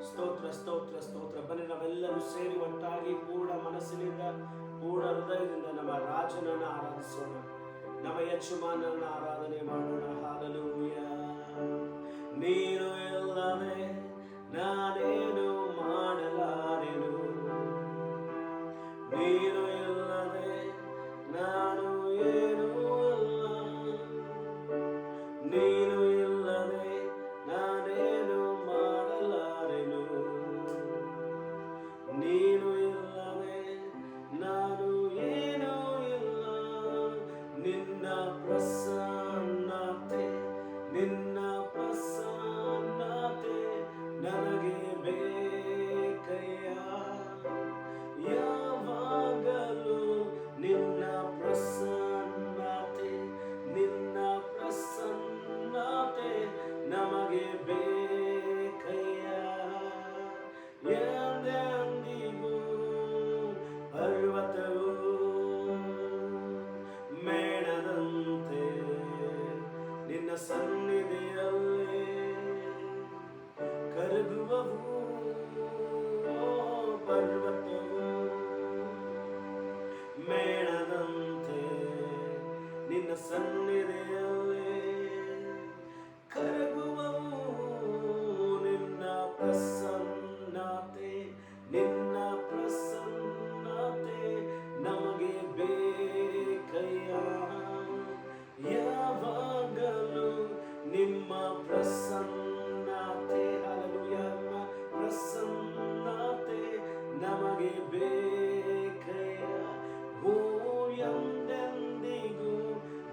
ಸ್ತೋತ್ರ ಸ್ತೋತ್ರ ಸ್ತೋತ್ರ. ಬನ್ನಿ ನಾವೆಲ್ಲರೂ ಸೇರಿ ಒಟ್ಟಾಗಿ ಪೂರ್ಣ ಮನಸ್ಸಿನಿಂದ ಪೂರ್ಣ ಹೃದಯದಿಂದ ನಮ್ಮ ರಾಜನನ್ನು ಆರಾಧಿಸೋಣ, ನಮ್ಮ ಯಜಮಾನನ ಆರಾಧನೆ ಮಾಡೋಣ. ಹಾಲೆಲೂಯ. ನೀನು ಇಲ್ಲದೆ ನಾನೇನು ಮಾಡಲಾರೆನು, ನೀನು ಇಲ್ಲದೆ ನಾನು ಏನೂ ಅಲ್ಲ, ನೀನು ಇಲ್ಲದೆ ನಾನೇನು ಮಾಡಲಾರೆನು, ನೀನು ಇಲ್ಲದೆ ನಾನು ಏನೂ ಇಲ್ಲ. ನಿನ್ನ ಪ್ರಸನ್ನತೆ, ನಿನ್ನ ಪ್ರಸನ್ನತೆ ನನಗೆ ಬೇಕಯ್ಯ. ಯಾವಾಗಲೂ ನಿನ್ನ ಪ್ರಸನ್ನತೆ, ನಿನ್ನ ಪ್ರಸನ್ನತೆ ನಮಗೆ ಬೇಕಯ್ಯ. ಎಂದೆಂದಿಗೂ ಪರ್ವತವು ಮೇಣದಂತೆ ನಿನ್ನ ಸನ್ನಿಧಿಯಲ್ಲಿ ಕರಗುವವು. ಪರ್ವತವು ಮೇಣದಂತೆ ನಿನ್ನ ಸನ್ನಿಧಿಯಲ್ಲಿ ಕರಗುವವು. ನಿನ್ನ ಪ್ರಸನ್ನತೆ, ನಿನ್ನ ಪ್ರಸನ್ನತೆ ನಮಗೆ ಬೇಕಯ್ಯ. ಯಾವಾಗಲೂ ನಿಮ್ಮ ಪ್ರಸನ್ನತೆ, ಹಲ್ಲೆಲೂಯ, ಪ್ರಸನ್ನತೆ ನಮಗೆ ಬೇಕಯ್ಯ. ಓ ಎಂದೆಂದಿಗೂ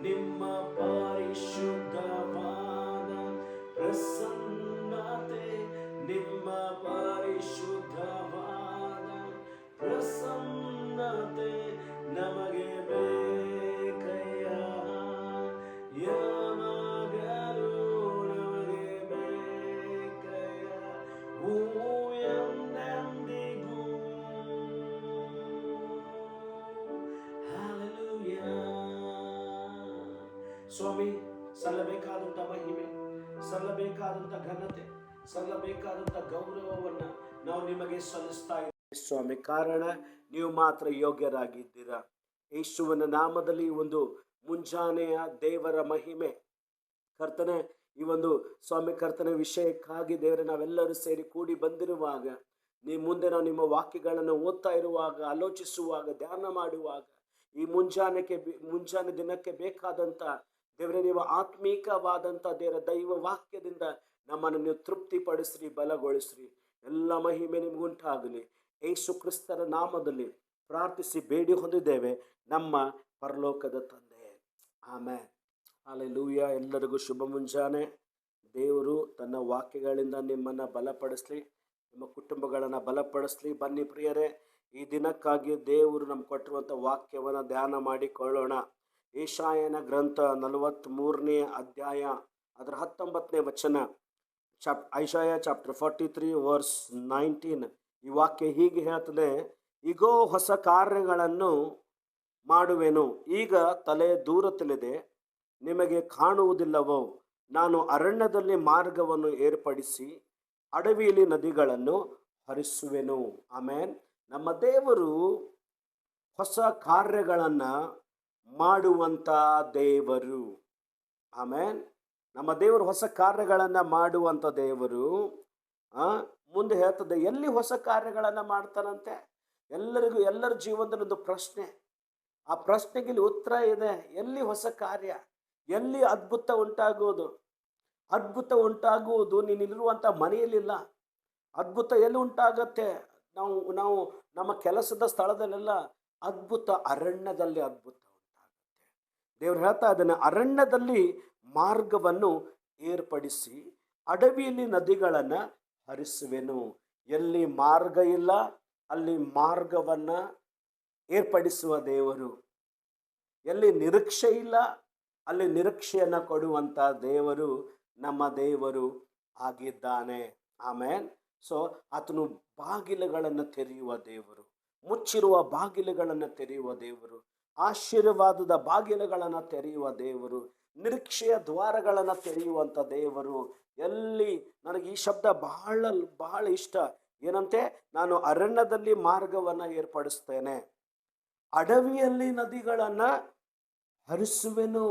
ನಿಮ್ಮ ಪರಿಶುದ್ಧವಾದ ಪ್ರಸನ್ನತೆ, ನಿಮ್ಮ ಪರಿಶುದ್ಧವಾದ ಪ್ರಸನ್ನತೆ ನಮಗೆ ಬೇಕಯ್ಯ. ಯಾವಾಗಲೂ ನಮಗೆ ಬೇಕಯ್ಯ. ಓ ಎಂದೆಂದಿಗೂ. ಹಲ್ಲೆಲೂಯ. ಸ್ವಾಮಿ, ಸಲ್ಲಬೇಕಾದಂಥ ಮಹಿಮೆ, ಸಲ್ಲಬೇಕಾದಂಥ ಘನತೆ, ಸಲ್ಲಬೇಕಾದಂಥ ಗೌರವವನ್ನ ನಾವು ನಿಮಗೆ ಸಲ್ಲಿಸ್ತಾ ಇದ್ದೀವಿ ಸ್ವಾಮಿ. ಕಾರಣ ನೀವು ಮಾತ್ರ ಯೋಗ್ಯರಾಗಿದ್ದೀರಾ. ಯೇಸುವಿನ ನಾಮದಲ್ಲಿ ಈ ಒಂದು ಮುಂಜಾನೆಯ ದೇವರ ಮಹಿಮೆ ಕರ್ತನೆ, ಈ ಒಂದು ಸ್ವಾಮಿ ಕರ್ತನ ವಿಷಯಕ್ಕಾಗಿ ದೇವರೇ ನಾವೆಲ್ಲರೂ ಸೇರಿ ಕೂಡಿ ಬಂದಿರುವಾಗ, ನೀವು ಮುಂದೆ ನಾವು ನಿಮ್ಮ ವಾಕ್ಯಗಳನ್ನು ಓದ್ತಾ ಇರುವಾಗ, ಆಲೋಚಿಸುವಾಗ, ಧ್ಯಾನ ಮಾಡುವಾಗ, ಈ ಮುಂಜಾನೆ ದಿನಕ್ಕೆ ಬೇಕಾದಂಥ ದೇವರೇ ನೀವು ಆತ್ಮೀಕವಾದಂಥ ದೇವರ ದೈವ ವಾಕ್ಯದಿಂದ ನಮ್ಮನ್ನು ನೀವು ತೃಪ್ತಿಪಡಿಸ್ರಿ, ಬಲಗೊಳಿಸ್ರಿ. ಎಲ್ಲ ಮಹಿಮೆ ನಿಮಗುಂಟಾಗಲಿ. ಯೇಸು ಕ್ರಿಸ್ತರ ನಾಮದಲ್ಲಿ ಪ್ರಾರ್ಥಿಸಿ ಬೇಡಿ ಹೊಂದಿದ್ದೇವೆ ನಮ್ಮ ಪರಲೋಕದ ತಂದೆ, ಆಮೆನ್. ಹಲ್ಲೆಲೂಯ. ಎಲ್ಲರಿಗೂ ಶುಭ ಮುಂಜಾನೆ. ದೇವರು ತನ್ನ ವಾಕ್ಯಗಳಿಂದ ನಿಮ್ಮನ್ನು ಬಲಪಡಿಸ್ಲಿ, ನಿಮ್ಮ ಕುಟುಂಬಗಳನ್ನು ಬಲಪಡಿಸ್ಲಿ. ಬನ್ನಿ ಪ್ರಿಯರೇ, ಈ ದಿನಕ್ಕಾಗಿ ದೇವರು ನಮ್ಗೆ ಕೊಟ್ಟಿರುವಂಥ ವಾಕ್ಯವನ್ನು ಧ್ಯಾನ ಮಾಡಿಕೊಳ್ಳೋಣ. ಯೆಶಾಯನ ಗ್ರಂಥ 43ನೇ ಅಧ್ಯಾಯ ಅದರ 19ನೇ ವಚನ. ಐಶಾಯ ಚಾಪ್ಟರ್ 43 ವರ್ಸ್ 19. ಈ ವಾಕ್ಯ ಹೀಗೆ ಹೇಳ್ತದೆ: ಈಗೋ ಹೊಸ ಕಾರ್ಯಗಳನ್ನು ಮಾಡುವೆನು, ಈಗ ತಲೆ ದೂರ ತಿಳಿದೆ, ನಿಮಗೆ ಕಾಣುವುದಿಲ್ಲವೋ? ನಾನು ಅರಣ್ಯದಲ್ಲಿ ಮಾರ್ಗವನ್ನು ಏರ್ಪಡಿಸಿ ಅಡವಿಯಲ್ಲಿ ನದಿಗಳನ್ನು ಹರಿಸುವೆನು. ಆಮೇನ್. ನಮ್ಮ ದೇವರು ಹೊಸ ಕಾರ್ಯಗಳನ್ನು ಮಾಡುವಂಥ ದೇವರು. ಆಮೇನ್. ನಮ್ಮ ದೇವರು ಹೊಸ ಕಾರ್ಯಗಳನ್ನು ಮಾಡುವಂಥ ದೇವರು. ಮುಂದೆ ಹೇಳ್ತದೆ, ಎಲ್ಲಿ ಹೊಸ ಕಾರ್ಯಗಳನ್ನು ಮಾಡ್ತಾರಂತೆ? ಎಲ್ಲರ ಜೀವನದಲ್ಲಿ ಒಂದು ಪ್ರಶ್ನೆ. ಆ ಪ್ರಶ್ನೆಗೆ ಇಲ್ಲಿ ಉತ್ತರ ಇದೆ. ಎಲ್ಲಿ ಹೊಸ ಕಾರ್ಯ, ಎಲ್ಲಿ ಅದ್ಭುತ ಉಂಟಾಗುವುದು? ಅದ್ಭುತ ಉಂಟಾಗುವುದು ನೀನಿರುವಂಥ ಮನೆಯಲ್ಲಿಲ್ಲ. ಅದ್ಭುತ ಎಲ್ಲಿ ಉಂಟಾಗತ್ತೆ? ನಾವು ನಮ್ಮ ಕೆಲಸದ ಸ್ಥಳದಲ್ಲೆಲ್ಲ. ಅದ್ಭುತ ಅರಣ್ಯದಲ್ಲಿ ಅದ್ಭುತ ಉಂಟಾಗುತ್ತೆ. ದೇವರು ಹೇಳ್ತಾ ಇದ್ದಾನೆ, ಅರಣ್ಯದಲ್ಲಿ ಮಾರ್ಗವನ್ನು ಏರ್ಪಡಿಸಿ ಅಡವಿಯಲ್ಲಿ ನದಿಗಳನ್ನು ಹರಿಸುವೆನು. ಎಲ್ಲಿ ಮಾರ್ಗ ಇಲ್ಲ ಅಲ್ಲಿ ಮಾರ್ಗವನ್ನು ಏರ್ಪಡಿಸುವ ದೇವರು. ಎಲ್ಲಿ ನಿರೀಕ್ಷೆ ಇಲ್ಲ ಅಲ್ಲಿ ನಿರೀಕ್ಷೆಯನ್ನು ಕೊಡುವಂಥ ದೇವರು ನಮ್ಮ ದೇವರು ಆಗಿದ್ದಾನೆ. ಆಮೇನ್. ಸೊ ಆತನು ಬಾಗಿಲುಗಳನ್ನು ತೆರೆಯುವ ದೇವರು, ಮುಚ್ಚಿರುವ ಬಾಗಿಲುಗಳನ್ನು ತೆರೆಯುವ ದೇವರು, ಆಶೀರ್ವಾದದ ಬಾಗಿಲುಗಳನ್ನು ತೆರೆಯುವ ದೇವರು, ನಿರೀಕ್ಷೆಯ ದ್ವಾರಗಳನ್ನು ತೆರೆಯುವಂಥ ದೇವರು ಎಲ್ಲಿ ನನಗೆ ಈ ಶಬ್ದ ಬಹಳ ಬಹಳ ಇಷ್ಟ. ಏನಂತೆ? ನಾನು ಅರಣ್ಯದಲ್ಲಿ ಮಾರ್ಗವನ್ನು ಏರ್ಪಡಿಸ್ತೇನೆ, ಅಡವಿಯಲ್ಲಿ ನದಿಗಳನ್ನ ಹರಿಸುವೆನು.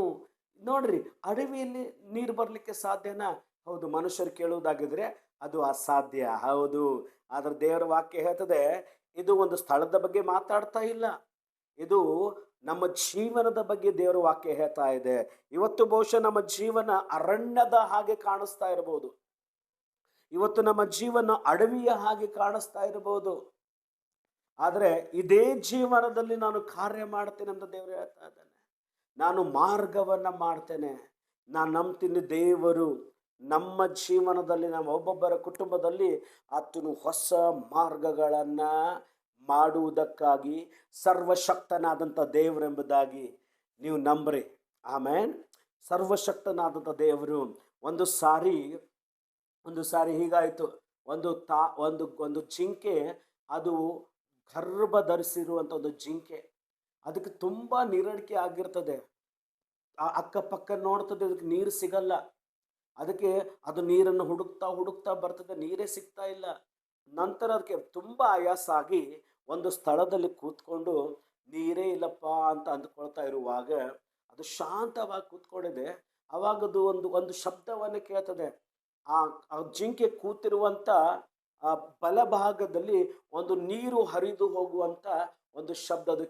ನೋಡ್ರಿ, ಅಡವಿಯಲ್ಲಿ ನೀರು ಬರ್ಲಿಕ್ಕೆ ಸಾಧ್ಯನಾ? ಹೌದು. ಮನುಷ್ಯರು ಕೇಳುವುದಾಗಿದ್ರೆ ಅದು ಅಸಾಧ್ಯ. ಹೌದು. ಆದ್ರೆ ದೇವರ ವಾಕ್ಯ ಹೇಳ್ತದೆ, ಇದು ಒಂದು ಸ್ಥಳದ ಬಗ್ಗೆ ಮಾತಾಡ್ತಾ ಇಲ್ಲ, ಇದು ನಮ್ಮ ಜೀವನದ ಬಗ್ಗೆ ದೇವರ ವಾಕ್ಯ ಹೇಳ್ತಾ ಇದೆ. ಇವತ್ತು ಬಹುಶಃ ನಮ್ಮ ಜೀವನ ಅರಣ್ಯದ ಹಾಗೆ ಕಾಣಿಸ್ತಾ ಇರಬಹುದು, ಇವತ್ತು ನಮ್ಮ ಜೀವನ ಅಡವಿಯ ಹಾಗೆ ಕಾಣಿಸ್ತಾ ಇರಬಹುದು. ಆದರೆ ಇದೇ ಜೀವನದಲ್ಲಿ ನಾನು ಕಾರ್ಯ ಮಾಡ್ತೇನೆ ಅಂತ ದೇವರು ಹೇಳ್ತಾ ಇದ್ದಾನೆ. ನಾನು ಮಾರ್ಗವನ್ನ ಮಾಡ್ತೇನೆ. ನಾನು ನಂಬ್ತೀನಿ, ದೇವರು ನಮ್ಮ ಜೀವನದಲ್ಲಿ, ನಮ್ಮ ಒಬ್ಬೊಬ್ಬರ ಕುಟುಂಬದಲ್ಲಿ ಆತನು ಹೊಸ ಮಾರ್ಗಗಳನ್ನ ಮಾಡುವುದಕ್ಕಾಗಿ ಸರ್ವಶಕ್ತನಾದಂಥ ದೇವರೆಂಬುದಾಗಿ ನೀವು ನಂಬ್ರಿ. ಆಮೇನ್. ಸರ್ವಶಕ್ತನಾದಂಥ ದೇವರು. ಒಂದು ಸಾರಿ ಹೀಗಾಯಿತು. ಒಂದು ಜಿಂಕೆ, ಅದು ಗರ್ಭ ಧರಿಸಿರುವಂಥ ಒಂದು ಜಿಂಕೆ, ಅದಕ್ಕೆ ತುಂಬ ನೀರಡಿಕೆ ಆಗಿರ್ತದೆ. ಆ ಅಕ್ಕಪಕ್ಕ ನೋಡ್ತದೆ, ಅದಕ್ಕೆ ನೀರು ಸಿಗಲ್ಲ. ಅದಕ್ಕೆ ಅದು ನೀರನ್ನು ಹುಡುಕ್ತಾ ಬರ್ತದೆ, ನೀರೇ ಸಿಗ್ತಾ ಇಲ್ಲ. ನಂತರ ಅದಕ್ಕೆ ತುಂಬ ಆಯಾಸ ಆಗಿ ಒಂದು ಸ್ಥಳದಲ್ಲಿ ಕೂತ್ಕೊಂಡು ನೀರೇ ಇಲ್ಲಪ್ಪ ಅಂತ ಅಂದ್ಕೊಳ್ತಾ ಇರುವಾಗ ಅದು ಶಾಂತವಾಗಿ ಕೂತ್ಕೊಂಡಿದೆ. ಅವಾಗದು ಒಂದು ಶಬ್ದವನ್ನು ಕೇಳ್ತದೆ. ಆ ಜಿಂಕೆ ಕೂತಿರುವಂಥ ಆ ಬಲಭಾಗದಲ್ಲಿ ಒಂದು ನೀರು ಹರಿದು ಹೋಗುವಂಥ ಒಂದು ಶಬ್ದ ಅದು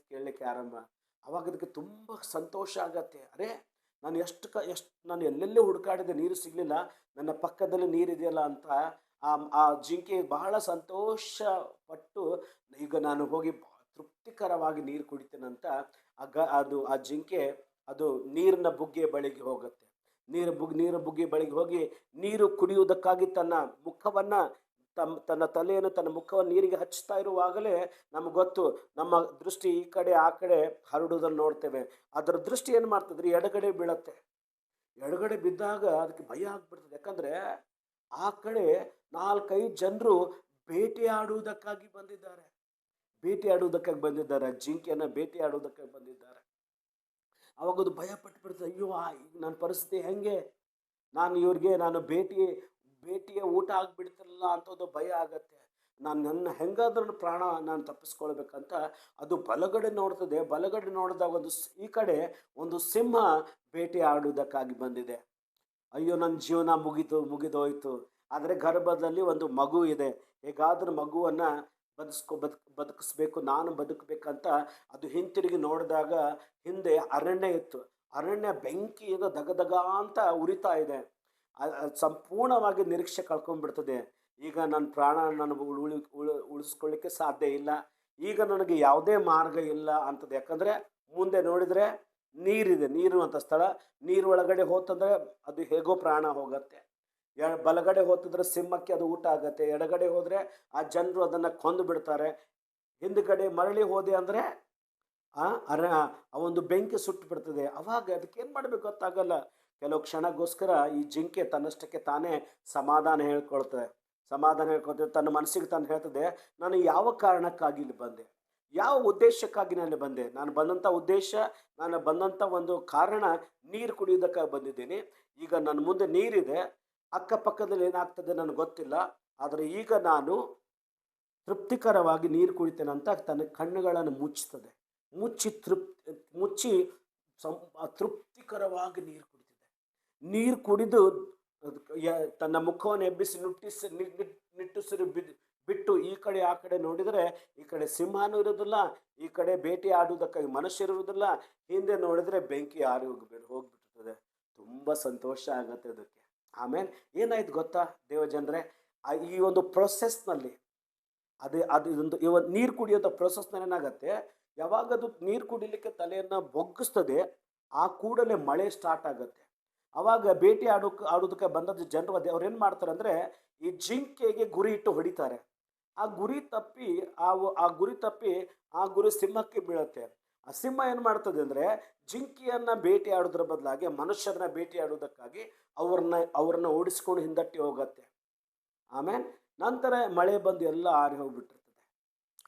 ಕೇಳಲಿಕ್ಕೆ ಆರಂಭ. ಅವಾಗ ಅದಕ್ಕೆ ತುಂಬ ಸಂತೋಷ ಆಗತ್ತೆ. ಅರೆ, ನಾನು ಎಲ್ಲೆಲ್ಲೇ ಹುಡುಕಾಡಿದೆ, ನೀರು ಸಿಗಲಿಲ್ಲ, ನನ್ನ ಪಕ್ಕದಲ್ಲಿ ನೀರಿದೆಯಲ್ಲ ಅಂತ ಆ ಜಿಂಕೆ ಬಹಳ ಸಂತೋಷ ಪಟ್ಟು, ಈಗ ನಾನು ಹೋಗಿ ತೃಪ್ತಿಕರವಾಗಿ ನೀರು ಕುಡಿತೇನಂತ ಆ ಜಿಂಕೆ ಅದು ನೀರಿನ ಬುಗ್ಗೆ ಬಳಿಗೆ ಹೋಗುತ್ತೆ. ನೀರು ಬುಗ್ಗೆ ಬಳಿಗೆ ಹೋಗಿ ನೀರು ಕುಡಿಯುವುದಕ್ಕಾಗಿ ತನ್ನ ತಲೆಯನ್ನು, ತನ್ನ ಮುಖವನ್ನು ನೀರಿಗೆ ಹಚ್ತಾ ಇರುವಾಗಲೇ ನಮ್ಗೆ ಗೊತ್ತು, ನಮ್ಮ ದೃಷ್ಟಿ ಈ ಕಡೆ ಆ ಕಡೆ ಹರಡುವುದನ್ನು ನೋಡ್ತೇವೆ. ಅದರ ದೃಷ್ಟಿ ಏನು ಮಾಡ್ತದ್ರಿ? ಎಡಗಡೆ ಬೀಳತ್ತೆ. ಎಡಗಡೆ ಬಿದ್ದಾಗ ಅದಕ್ಕೆ ಭಯ ಆಗ್ಬಿಡ್ತದೆ. ಯಾಕಂದ್ರೆ ಆ ಕಡೆ 4-5 ಜನರು ಬೇಟೆಯಾಡುವುದಕ್ಕಾಗಿ ಬಂದಿದ್ದಾರೆ. ಜಿಂಕೆಯನ್ನು ಬೇಟೆಯಾಡುವುದಕ್ಕಾಗಿ ಬಂದಿದ್ದಾರೆ. ಅವಾಗ ಅದು ಭಯ ಪಟ್ಟುಬಿಡ್ತದೆ. ಅಯ್ಯೋ, ಈಗ ನನ್ನ ಪರಿಸ್ಥಿತಿ ಹೆಂಗೆ? ನಾನು ಬೇಟೆಯ ಊಟ ಆಗಿಬಿಡ್ತಿರಲ್ಲ ಅಂತದ್ದು ಭಯ ಆಗತ್ತೆ. ನನ್ನ ಹೆಂಗಾದ್ರೂ ಪ್ರಾಣ ನಾನು ತಪ್ಪಿಸ್ಕೊಳ್ಬೇಕಂತ ಅದು ಬಲಗಡೆ ನೋಡ್ತದೆ. ಬಲಗಡೆ ನೋಡಿದಾಗ ಈ ಕಡೆ ಒಂದು ಸಿಂಹ ಬೇಟೆ ಆಡುವುದಕ್ಕಾಗಿ ಬಂದಿದೆ. ಅಯ್ಯೋ, ನನ್ನ ಜೀವನ ಮುಗಿದೋಯ್ತು. ಆದರೆ ಗರ್ಭದಲ್ಲಿ ಒಂದು ಮಗು ಇದೆ, ಹೇಗಾದ್ರೂ ಮಗುವನ್ನು ಬದುಕಿಸ್ಬೇಕು, ನಾನು ಬದುಕಬೇಕಂತ ಅದು ಹಿಂತಿರುಗಿ ನೋಡಿದಾಗ ಹಿಂದೆ ಅರಣ್ಯ ಇತ್ತು. ಅರಣ್ಯ ಬೆಂಕಿಯಿಂದ ದಗದಗ ಅಂತ ಉರಿತಾ ಇದೆ. ಸಂಪೂರ್ಣವಾಗಿ ನಿರೀಕ್ಷೆ ಕಳ್ಕೊಂಡ್ಬಿಡ್ತದೆ. ಈಗ ನನ್ನ ಪ್ರಾಣ ಉಳಿಸ್ಕೊಳ್ಳಿಕ್ಕೆ ಸಾಧ್ಯ ಇಲ್ಲ, ಈಗ ನನಗೆ ಯಾವುದೇ ಮಾರ್ಗ ಇಲ್ಲ ಅಂತದೆ. ಯಾಕಂದರೆ ಮುಂದೆ ನೋಡಿದರೆ ನೀರು ಅಂತ ಸ್ಥಳ, ನೀರು ಒಳಗಡೆ ಹೋತಂದ್ರೆ ಅದು ಹೇಗೋ ಪ್ರಾಣ ಹೋಗುತ್ತೆ. ಬಲಗಡೆ ಹೋತಿದ್ರೆ ಸಿಂಹಕ್ಕೆ ಅದು ಊಟ ಆಗತ್ತೆ, ಎಡಗಡೆ ಹೋದರೆ ಆ ಜನರು ಅದನ್ನು ಕೊಂದು ಬಿಡ್ತಾರೆ. ಹಿಂದ್ಗಡೆ ಮರಳಿ ಹೋದೆ ಅಂದರೆ ಆ ಒಂದು ಬೆಂಕಿ ಸುಟ್ಟು ಬಿಡ್ತದೆ. ಅವಾಗ ಅದಕ್ಕೆ ಏನು ಮಾಡಬೇಕು ಗೊತ್ತಾಗಲ್ಲ. ಕೆಲವು ಕ್ಷಣಗೋಸ್ಕರ ಈ ಜಿಂಕೆ ತನ್ನಷ್ಟಕ್ಕೆ ತಾನೇ ಸಮಾಧಾನ ಹೇಳ್ಕೊಳ್ತದೆ. ತನ್ನ ಮನಸ್ಸಿಗೆ ತಾನು ಹೇಳ್ತದೆ, ನಾನು ಯಾವ ಕಾರಣಕ್ಕಾಗಿ ಇಲ್ಲಿ ಬಂದೆ, ಯಾವ ಉದ್ದೇಶಕ್ಕಾಗಿ ನಾನು ಬಂದೆ. ನಾನು ಬಂದಂಥ ಒಂದು ಕಾರಣ ನೀರು ಕುಡಿಯೋದಕ್ಕಾಗಿ ಬಂದಿದ್ದೀನಿ. ಈಗ ನನ್ನ ಮುಂದೆ ನೀರಿದೆ, ಅಕ್ಕಪಕ್ಕದಲ್ಲಿ ಏನಾಗ್ತದೆ ನನಗೆ ಗೊತ್ತಿಲ್ಲ, ಆದರೆ ಈಗ ನಾನು ತೃಪ್ತಿಕರವಾಗಿ ನೀರು ಕುಡಿತೇನೆ ಅಂತ ತನ್ನ ಕಣ್ಣುಗಳನ್ನು ಮುಚ್ಚಿ ತೃಪ್ತಿಕರವಾಗಿ ನೀರು ಕುಡಿತಿದೆ. ನೀರು ಕುಡಿದು ತನ್ನ ಮುಖವನ್ನು ಎಬ್ಬಿಸಿ ನಿಟ್ಟುಸಿರು ಬಿಟ್ಟು ಈ ಕಡೆ ಆ ಕಡೆ ನೋಡಿದರೆ ಈ ಕಡೆ ಸಿಂಹನೂ ಇರೋದಿಲ್ಲ, ಈ ಕಡೆ ಬೇಟೆ ಆಡುವುದಕ್ಕಾಗಿ ಮನುಷ್ಯರಿರುವುದಿಲ್ಲ, ಹಿಂದೆ ನೋಡಿದರೆ ಬೆಂಕಿ ಆರಿ ಹೋಗ್ಬಿಡ್ತದೆ. ತುಂಬ ಸಂತೋಷ ಆಗತ್ತೆ ಅದಕ್ಕೆ. ಆಮೇಲೆ ಏನಾಯ್ತು ಗೊತ್ತಾ ದೇವಜನರೇ? ಈ ಒಂದು ಪ್ರೊಸೆಸ್ನಲ್ಲಿ ಇದೊಂದು ನೀರು ಕುಡಿಯೋಂಥ ಪ್ರೊಸೆಸ್ನಲ್ಲಿ ಏನಾಗತ್ತೆ, ಯಾವಾಗ ಅದು ನೀರು ಕುಡಿಲಿಕ್ಕೆ ತಲೆಯನ್ನು ಬೊಗ್ಗಿಸ್ತದೆ ಆ ಕೂಡಲೇ ಮಳೆ ಸ್ಟಾರ್ಟ್ ಆಗುತ್ತೆ. ಆವಾಗ ಬೇಟೆ ಆಡೋದಕ್ಕೆ ಬಂದದ್ದು ಜನರು ಅವ್ರು ಏನು ಮಾಡ್ತಾರೆ ಅಂದರೆ, ಈ ಜಿಂಕೆಗೆ ಗುರಿ ಇಟ್ಟು ಹೊಡಿತಾರೆ. ಆ ಗುರಿ ತಪ್ಪಿ ಆ ಗುರಿ ಸಿಂಹಕ್ಕೆ ಬೀಳುತ್ತೆ. ಆ ಸಿಂಹ ಏನು ಮಾಡ್ತದೆ ಅಂದರೆ, ಜಿಂಕೆಯನ್ನು ಬೇಟೆ ಆಡೋದ್ರ ಬದಲಾಗಿ ಮನುಷ್ಯರನ್ನ ಬೇಟೆ ಆಡೋದಕ್ಕಾಗಿ ಅವ್ರನ್ನ ಓಡಿಸ್ಕೊಂಡು ಹಿಂದಟ್ಟಿ ಹೋಗುತ್ತೆ. ಆಮೇಲೆ ನಂತರ ಮಳೆ ಬಂದು ಎಲ್ಲ ಆರಿ ಹೋಗ್ಬಿಟ್ಟಿರ್ತದೆ.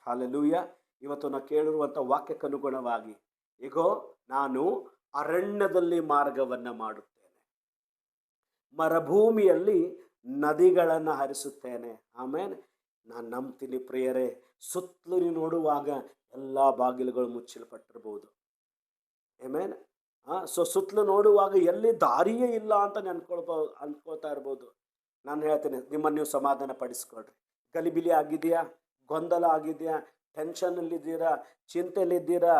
ಹಲ್ಲೆಲೂಯಾ. ಇವತ್ತು ನಾವು ಕೇಳಿರುವಂಥ ವಾಕ್ಯಕ್ಕನುಗುಣವಾಗಿ, ಈಗೋ ನಾನು ಅರಣ್ಯದಲ್ಲಿ ಮಾರ್ಗವನ್ನು ಮಾಡುತ್ತೇನೆ. ಮರುಭೂಮಿಯಲ್ಲಿ ನದಿಗಳನ್ನು ಹರಿಸುತ್ತೇನೆ. ಆಮೇಲೆ ನಾನು ನಂಬ್ತೀನಿ ಪ್ರಿಯರೇ, ಸುತ್ತಲೂ ನೋಡುವಾಗ ಎಲ್ಲ ಬಾಗಿಲುಗಳು ಮುಚ್ಚಲ್ಪಟ್ಟಿರ್ಬೋದು. ಆಮೇಲೆ ಸುತ್ತಲೂ ನೋಡುವಾಗ ಎಲ್ಲಿ ದಾರಿಯೇ ಇಲ್ಲ ಅಂತ ಅನ್ಕೊಳ್ತಾ ಇರ್ಬೋದು. ನಾನು ಹೇಳ್ತೇನೆ, ನಿಮ್ಮನ್ನು ನೀವು ಸಮಾಧಾನ ಪಡಿಸ್ಕೊಳ್ರಿ. ಗಲಿಬಿಲಿ ಆಗಿದೆಯಾ, ಗೊಂದಲ ಆಗಿದೆಯಾ, ಟೆನ್ಷನ್ನಲ್ಲಿದ್ದೀರಾ, ಚಿಂತೆಯಲ್ಲಿದ್ದೀರಾ,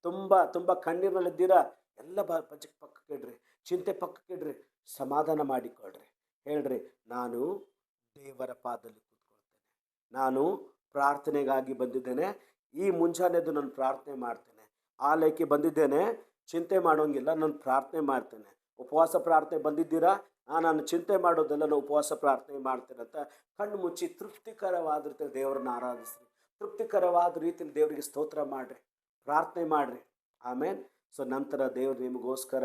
ತುಂಬ ತುಂಬ ಕಣ್ಣೀರಿನಲ್ಲಿದ್ದೀರಾ, ಎಲ್ಲ ಪಕ್ಕಕ್ಕೆ ಇಡ್ರಿ, ಚಿಂತೆ ಪಕ್ಕಕ್ಕೆ ಇಡ್ರಿ, ಸಮಾಧಾನ ಮಾಡಿಕೊಳ್ರಿ. ಹೇಳ್ರಿ, ನಾನು ದೇವರ ಪಾದದಲ್ಲಿ ಕೂತ್ಕೊಳ್ತೇನೆ, ನಾನು ಪ್ರಾರ್ಥನೆಗಾಗಿ ಬಂದಿದ್ದೇನೆ, ಈ ಮುಂಜಾನೆದು ನಾನು ಪ್ರಾರ್ಥನೆ ಮಾಡ್ತೇನೆ, ಆಲಯಕ್ಕೆ ಬಂದಿದ್ದೇನೆ, ಚಿಂತೆ ಮಾಡೋಂಗಿಲ್ಲ, ನಾನು ಪ್ರಾರ್ಥನೆ ಮಾಡ್ತೇನೆ. ಉಪವಾಸ ಪ್ರಾರ್ಥನೆ ಬಂದಿದ್ದೀರಾ, ನಾನು ಚಿಂತೆ ಮಾಡೋದೆಲ್ಲ ನಾನು ಉಪವಾಸ ಪ್ರಾರ್ಥನೆ ಮಾಡ್ತೇನೆ ಅಂತ ಕಣ್ಣು ಮುಚ್ಚಿ ತೃಪ್ತಿಕರವಾದ ರೀತಿಯಲ್ಲಿ ದೇವರನ್ನ ಆರಾಧಿಸ್ರಿ. ತೃಪ್ತಿಕರವಾದ ರೀತಿಯಲ್ಲಿ ದೇವರಿಗೆ ಸ್ತೋತ್ರ ಮಾಡಿರಿ, ಪ್ರಾರ್ಥನೆ ಮಾಡಿರಿ. ಆಮೇಲೆ ನಂತರ ದೇವರು ನಿಮಗೋಸ್ಕರ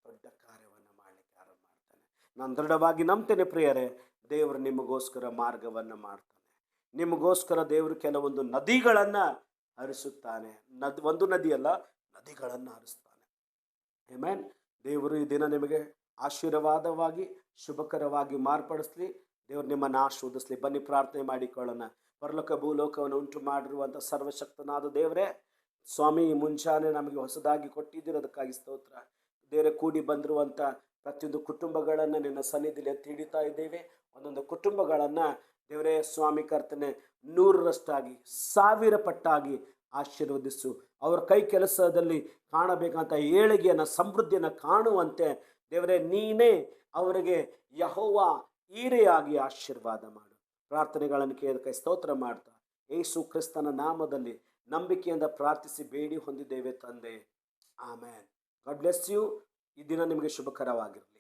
ದೊಡ್ಡ ಕಾರ್ಯವನ್ನು ಮಾಡಲಿಕ್ಕೆ ಆರಂಭ ಮಾಡ್ತಾನೆ. ನಾನು ದೃಢವಾಗಿ ನಂಬ್ತೇನೆ ಪ್ರಿಯರೇ, ದೇವರು ನಿಮಗೋಸ್ಕರ ಮಾರ್ಗವನ್ನು ಮಾಡ್ತಾನೆ. ನಿಮಗೋಸ್ಕರ ದೇವರು ಕೆಲವೊಂದು ನದಿಗಳನ್ನು ಹರಿಸುತ್ತಾನೆ. ಒಂದು ನದಿಯಲ್ಲ, ನದಿಗಳನ್ನು ಹರಿಸ್ತಾನೆ. ಆಮೇನ್. ದೇವರು ಈ ದಿನ ನಿಮಗೆ ಆಶೀರ್ವಾದವಾಗಿ ಶುಭಕರವಾಗಿ ಮಾರ್ಪಡಿಸ್ಲಿ. ದೇವರು ನಿಮ್ಮನ್ನು ಆಶೀರ್ವದಿಸಲಿ. ಬನ್ನಿ ಪ್ರಾರ್ಥನೆ ಮಾಡಿಕೊಳ್ಳೋಣ. ಪರಲೋಕ ಭೂಲೋಕವನ್ನು ಉಂಟು ಮಾಡಿರುವಂಥ ಸರ್ವಶಕ್ತನಾದ ದೇವರೇ, ಸ್ವಾಮಿ, ಈ ಮುಂಚಾನೆ ನಮಗೆ ಹೊಸದಾಗಿ ಕೊಟ್ಟಿದ್ದಿರೋದಕ್ಕಾಗಿ ಸ್ತೋತ್ರ. ದೇವರೇ, ಕೂಡಿ ಬಂದಿರುವಂಥ ಪ್ರತಿಯೊಂದು ಕುಟುಂಬಗಳನ್ನು ನಿನ್ನ ಸನ್ನಿಧಿಯಲ್ಲಿ ಎತ್ತಿ ಹಿಡಿತಾ ಇದ್ದೇವೆ. ಒಂದೊಂದು ಕುಟುಂಬಗಳನ್ನು ದೇವರೇ ಸ್ವಾಮಿ ಕರ್ತನೆ 100ರಷ್ಟಾಗಿ 1000 ಪಟ್ಟಾಗಿ ಆಶೀರ್ವದಿಸು. ಅವರ ಕೈ ಕೆಲಸದಲ್ಲಿ ಕಾಣಬೇಕಂತ ಏಳಿಗೆಯನ್ನು, ಸಮೃದ್ಧಿಯನ್ನು ಕಾಣುವಂತೆ ದೇವರೇ ನೀನೇ ಅವರಿಗೆ ಯೆಹೋವ ಈರೆಯಾಗಿ ಆಶೀರ್ವಾದ ಮಾಡು. ಪ್ರಾರ್ಥನೆಗಳನ್ನು ಕೇಳಕ್ಕೆ ಸ್ತೋತ್ರ ಮಾಡ್ತಾ ಯೇಸು ಕ್ರಿಸ್ತನ ನಾಮದಲ್ಲಿ ನಂಬಿಕೆಯಿಂದ ಪ್ರಾರ್ಥಿಸಿ ಬೇಡಿ ಹೊಂದಿದ್ದೇವೆ ತಂದೆ. ಆಮೇನ್. God bless you. ಈ ದಿನ ನಿಮಗೆ ಶುಭಕರವಾಗಿರಲಿ.